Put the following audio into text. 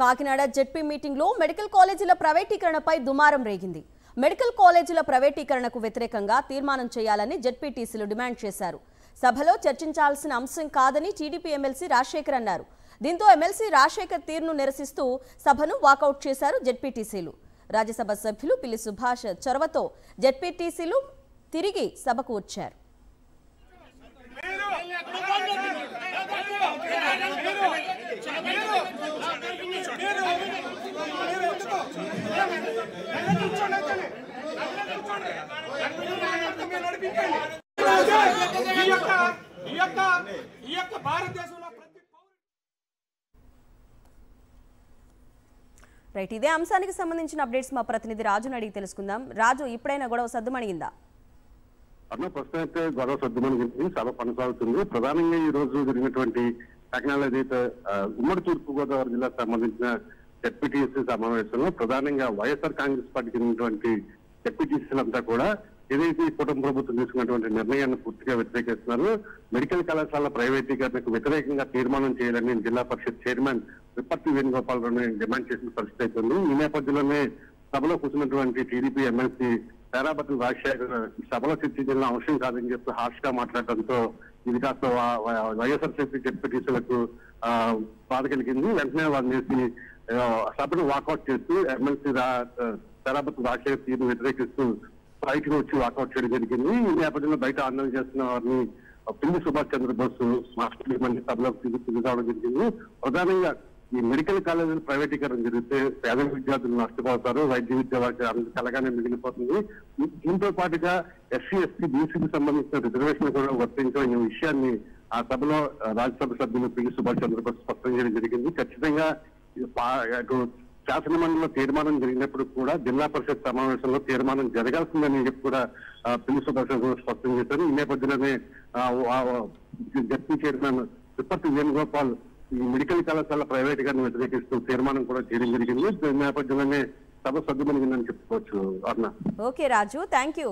Kakinada ZP మీటింగ్లో medical కాలేజీల ప్రైవేటీకరణపై దుమారం రేగింది. మెడికల్ కాలేజీల ప్రైవేటీకరణకు వ్యతిరేకంగా తీర్మానం చేయాలని జెడ్పీటీసీలు డిమాండ్ చేశారు. సభలో చర్చించాల్సిన అంశం కాదని టీడీపీ ఎమ్మెల్సీ రాజశేఖర్ అన్నారు. దీంతో ఎమ్మెల్సీ రాజశేఖర్ తీరును నిరసిస్తూ సభను వాకౌట్ చేశారు జెడ్పీటీసీలు. రాజ్యసభ సభ్యులు పిల్లి సుభాష్ చొరవతో జెడ్పీటీసీలు తిరిగి సభకు వచ్చారు. రైట్, ఇదే అంశానికి సంబంధించిన అప్డేట్స్ మా ప్రతినిధి రాజుని అడిగి తెలుసుకుందాం. రాజు, ఇప్పుడైనా గొడవ సద్దుమణిగిందా? ప్రస్తుతం అయితే గొడవ సద్దుమణిగింది, సభ కొనసాగుతుంది. ప్రధానంగా ఈ రోజు జరిగినటువంటి కాకినాడ ఏదైతే ఉమ్మడి తూర్పు గోదావరి జిల్లాకు సంబంధించిన జెడ్పీటీసీ సమావేశంలో ప్రధానంగా వైఎస్ఆర్ కాంగ్రెస్ పార్టీకి చెందినటువంటి జెడ్పీటీసీలంతా కూడా ఏదైతే కుటుంబ ప్రభుత్వం తీసుకున్నటువంటి నిర్ణయాన్ని పూర్తిగా వ్యతిరేకిస్తున్నారు. మెడికల్ కళాశాల ప్రైవేటీకరణకు వ్యతిరేకంగా తీర్మానం చేయాలని జిల్లా పరిషత్ చైర్మన్ విప్పర్తి వేణుగోపాలరావుని డిమాండ్ చేసిన పరిస్థితి అవుతుంది. ఈ నేపథ్యంలోనే సభలో కూర్చున్నటువంటి టీడీపీ ఎమ్మెల్సీ పేరాబత్తుల రాజశేఖర్ సభలో చర్చించిన అంశం కాదని చెప్పి హార్ష్ గా మాట్లాడటంతో ఇది కాస్త వైఎస్ఆర్సీపీ జెడ్పీటీసీలకు బాధ కలిగింది. వెంటనే వారిని చేసి సభను వాకౌట్ చేస్తూ ఎమ్మెల్సీ పేరాబత్తుల రాజశేఖర్ తీరును వ్యతిరేకిస్తూ బయటకు వచ్చి వాకౌట్ చేయడం జరిగింది. ఈ నేపథ్యంలో బయట ఆందోళన చేస్తున్న వారిని పిల్లి సుభాష్ చంద్రబోస్ మాస్టర్ మంది సభలోకి తిరిగి రావడం జరిగింది. ప్రధానంగా ఈ మెడికల్ కాలేజీలు ప్రైవేటీకరణ జరిగితే పేద విద్యార్థులు నష్టపోతారు, వైద్య విద్య వారికి కలగానే మిగిలిపోతుంది. దీంతో పాటుగా ఎస్సీ ఎస్టీ బీసీకి సంబంధించిన రిజర్వేషన్ కూడా వర్తించే విషయాన్ని ఆ సభలో రాజ్యసభ సభ్యులు పిల్లి సుభాష్ చంద్రబోస్ స్పష్టం చేయడం జరిగింది. ఖచ్చితంగా అటు శాసన మండలిలో తీర్మానం జరిగినప్పుడు కూడా జిల్లా పరిషత్ సమావేశంలో తీర్మానం జరగాల్సిందని చెప్పి కూడా పిల్లి సుభాష్ స్పష్టం చేశారు. ఈ నేపథ్యంలోనే జెడ్పీ చైర్మన్ విప్పర్తి వేణుగోపాల్ ఈ మెడికల్ కళాశాల ప్రైవేటీకరణ వ్యతిరేకిస్తూ తీర్మానం కూడా చేయడం జరిగింది. ఈ నేపథ్యంలోనే సభ సద్దుమణిగిందని చెప్పుకోవచ్చు. అర్ణ. Okay Raju, thank you.